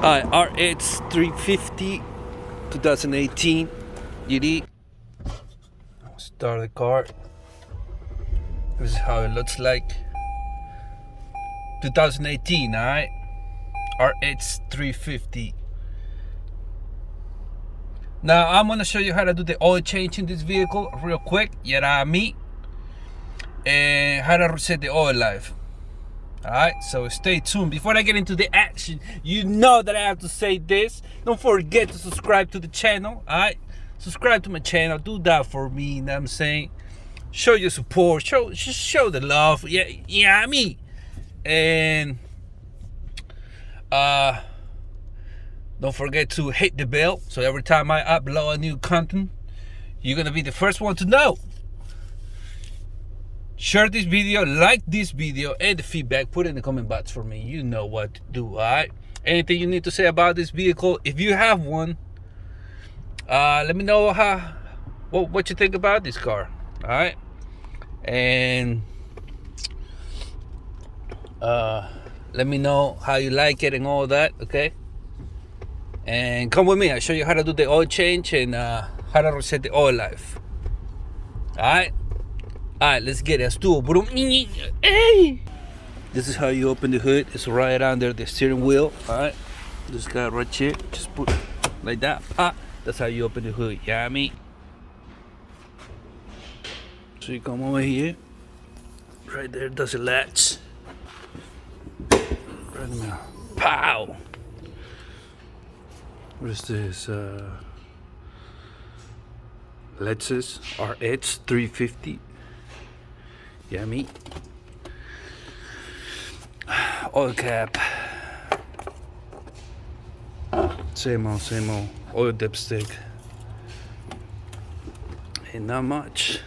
RX350 2018 GD. Start the car. This is how it looks like. 2018, alright? RX350. Now I'm gonna show you how to do the oil change in this vehicle real quick. Me. And how to reset the oil life. Alright, so stay tuned. Before I get into the action, you know that I have to say this. Don't forget to subscribe to the channel. Alright? Subscribe to my channel. Do that for me, you know what I'm saying? Show your support. Show the love. Yeah, me. And don't forget to hit the bell, so every time I upload a new content, you're gonna be the first one to know. Share this video, like this video, and the feedback, put it in the comment box for me. You know what to do, alright? Anything you need to say about this vehicle, if you have one, let me know what you think about this car, alright? And let me know how you like it and all that, okay? And come with me, I'll show you how to do the oil change and how to reset the oil life. Alright? Alright, let's get it. Let's do it. Hey! This is how you open the hood. It's right under the steering wheel. Alright? This guy right here. Just put it like that. That's how you open the hood. Yeah, me. So you come over here. Right there, does a latch. Right in the middle. Pow! What is this? Lexus RX350. Yeah, me. Oil cap. Same old. Oil dipstick. Ain't not much.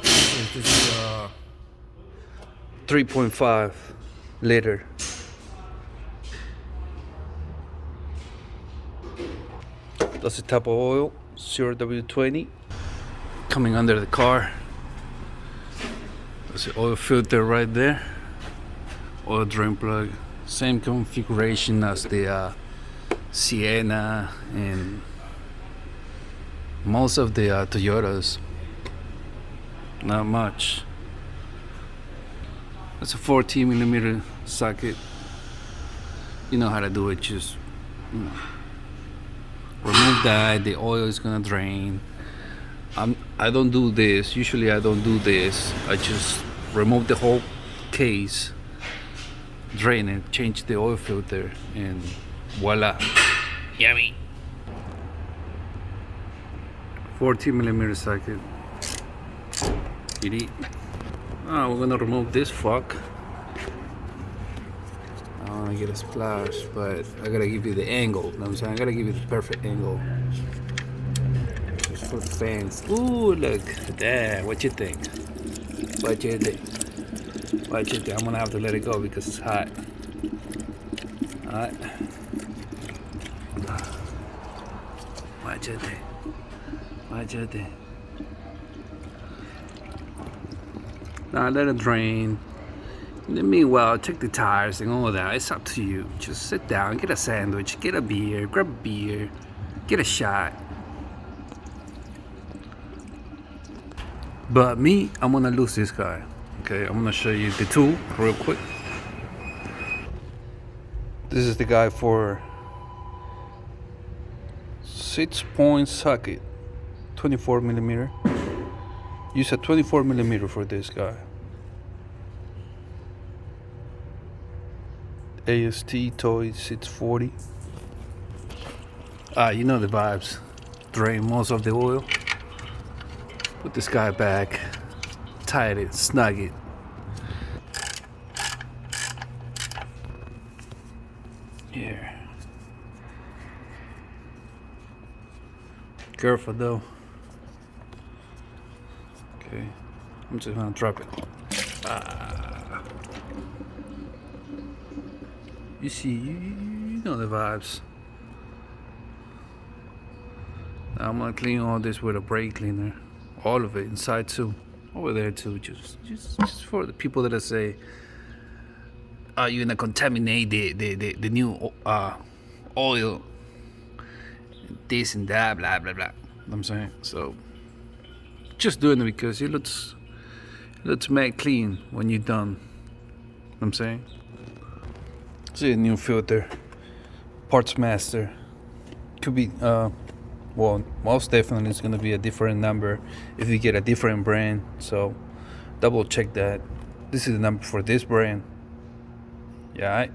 This is 3.5 liter. That's the type of oil, 0W20. Coming under the car. There's the oil filter right there. Oil drain plug. Same configuration as the Sienna and most of the Toyotas. Not much. That's a 14mm socket. You know how to do it. Just remove that. The oil is gonna drain. I don't do this. Usually I don't do this. I just remove the whole case, drain it, change the oil filter, and voila. Yummy. 14mm socket. We're gonna remove this fuck. I wanna get a splash, but I gotta give you the angle. You know what I'm saying? I gotta give you the perfect angle. Just for the fans. Ooh, look at that. What you think? What you think? I'm gonna have to let it go because it's hot. Alright. What you think? Now let it drain. Meanwhile, check the tires and all that. It's up to you. Just sit down, get a sandwich, get a beer, grab a beer, get a shot. But me, I'm gonna lose this guy. Okay, I'm gonna show you the tool real quick. This is the guy for 6-point socket, 24mm. Use a 24mm for this guy. AST Toy 640. You know the vibes. Drain most of the oil. Put this guy back. Tight it, snug it. Here. Careful though. Okay, I'm just gonna drop it. You see, you know the vibes. I'm gonna clean all this with a brake cleaner, all of it inside too, over there too, just for the people that say, are you gonna contaminate the new oil, this and that, blah blah blah. I'm saying, so just doing it because it looks mad clean when you're done. I'm saying, see a new filter, parts master, could be well, most definitely it's gonna be a different number if you get a different brand, so double check that. This is the number for this brand. Yeah,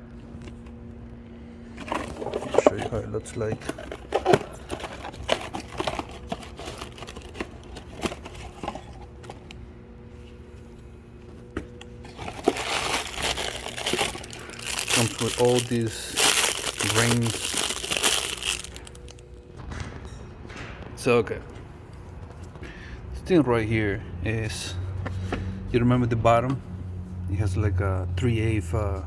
I'll show you how it looks like. Comes with all these rings. So okay, this thing right here is, you remember the bottom? It has like a 3/8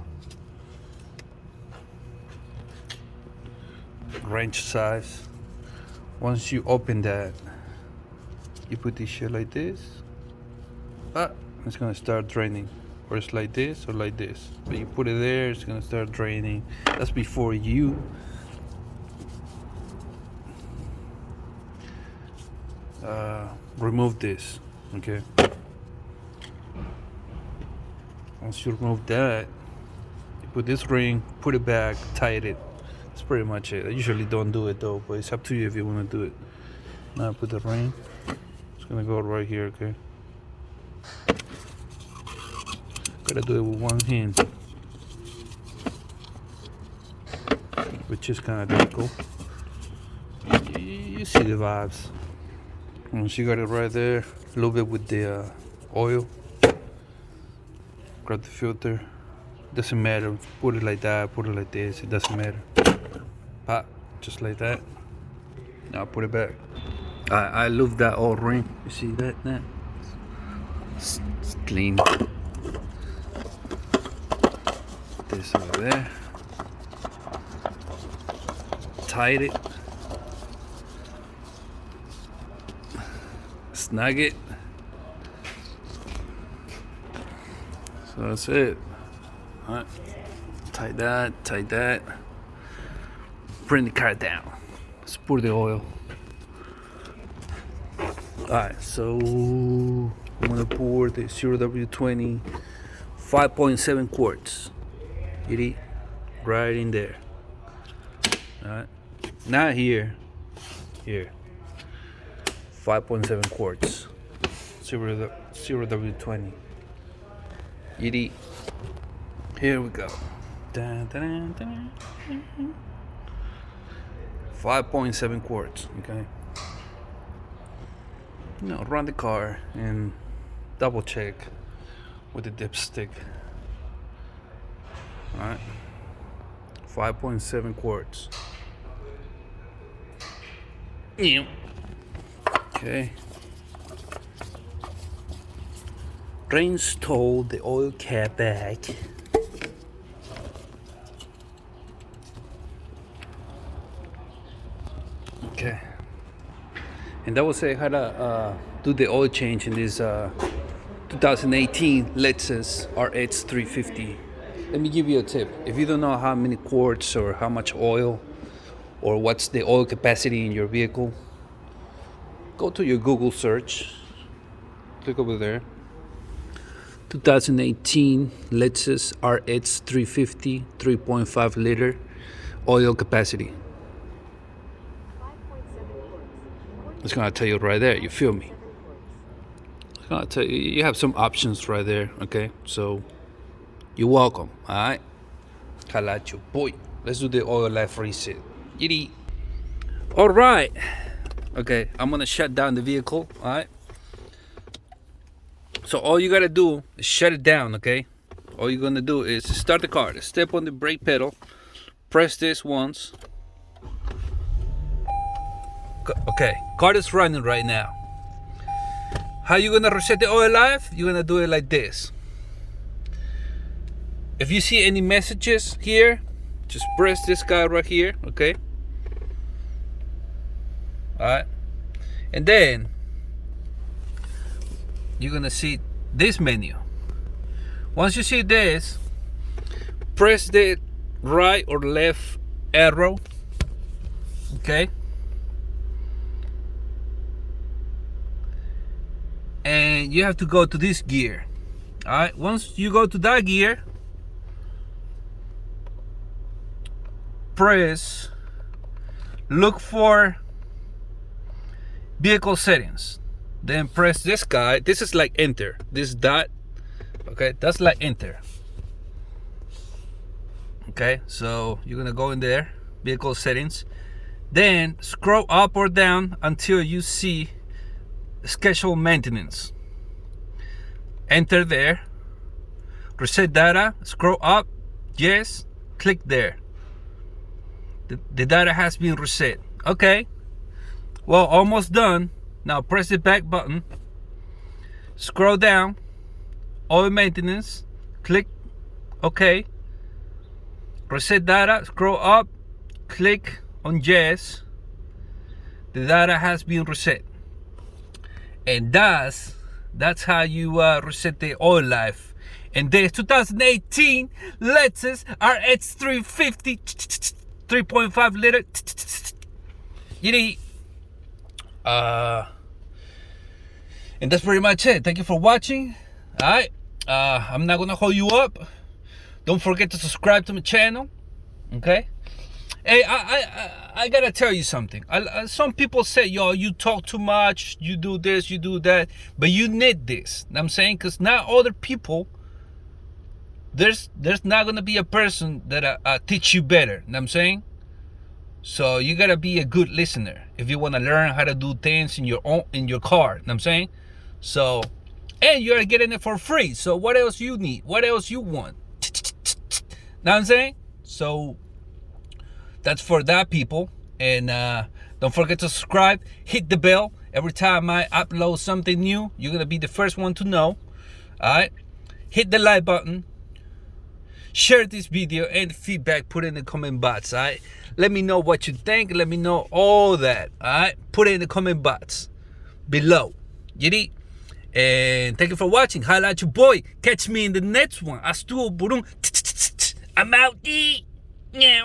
wrench size. Once you open that, you put this shit like this. It's gonna start draining. Or it's like this or like this. But you put it there, it's gonna start draining. That's before you remove this, okay? Once you remove that, you put this ring, put it back, tighten it. That's pretty much it. I usually don't do it though, but it's up to you if you want to do it. Now I put the ring. It's gonna go right here, okay? Gotta do it with one hand, which is kind of difficult. You see the vibes. Once you got it right there, a little bit with the oil, grab the filter. Doesn't matter. Put it like that, put it like this. It doesn't matter. Pop, just like that. Now put it back. I love that old ring. You see that now? It's clean. This over there. Tight it. Snug it. So that's it. Alright. Tight that. Bring the car down. Let's pour the oil. Alright, so I'm gonna pour the 0W20 5.7 quarts. Right in there. Alright. Not here. Here. 5.7 quarts. 0W20. Here we go. 5.7 quarts. Okay. Run the car and double check with the dipstick. Alright. 5.7 quarts. Okay. Reinstall the oil cap back. Okay. And that was how to do the oil change in this 2018 Lexus RX350. Let me give you a tip. If you don't know how many quarts or how much oil or what's the oil capacity in your vehicle, go to your Google search. Click over there. 2018 Lexus RX350 3.5 liter oil capacity. It's gonna tell you right there. You feel me? It's gonna tell you. You have some options right there. Okay, so you're welcome. All right. Holla at you, boy. Let's do the oil life reset. Yiddy. All right. Okay, I'm gonna shut down the vehicle. All right. So all you gotta do is shut it down. Okay. All you're gonna do is start the car. Step on the brake pedal. Press this once. Okay, car is running right now. How you gonna reset the oil life? You're gonna do it like this. If you see any messages here, just press this guy right here, okay? Alright, And then you're gonna see this menu. Once you see this, press the right or left arrow. Okay. And you have to go to this gear. All right. Once you go to that gear, look for vehicle settings. Then press this guy. This is like enter. This dot. Okay, that's like enter. Okay, so you're gonna go in there, vehicle settings. Then scroll up or down until you see schedule maintenance. Enter there. Reset data. Scroll up. Yes. Click there. The data has been reset. Okay. Well, almost done. Now press the back button. Scroll down. Oil maintenance. Click OK. Reset data. Scroll up. Click on yes. The data has been reset. And that's how you reset the oil life. And there's 2018 Lexus RX350 3.5 liter. You need. And that's pretty much it. Thank you for watching. All right. I'm not gonna hold you up. Don't forget to subscribe to my channel. Okay. Hey, I gotta tell you something. Some people say, yo, you talk too much, you do this, you do that, but you need this. I'm saying, because now other people, there's not gonna be a person that teach you better. I'm saying, so you gotta be a good listener if you wanna learn how to do things in your car. I'm saying, so, and you're getting it for free. So what else you need? What else you want? Know what I'm saying? So. That's for that people. And don't forget to subscribe. Hit the bell. Every time I upload something new, you're going to be the first one to know. Alright. Hit the like button. Share this video and feedback. Put it in the comment box. Alright. Let me know what you think. Let me know all that. Alright. Put it in the comment box below. You need? And thank you for watching. Holla at your boy. Catch me in the next one. I'm out. Meow.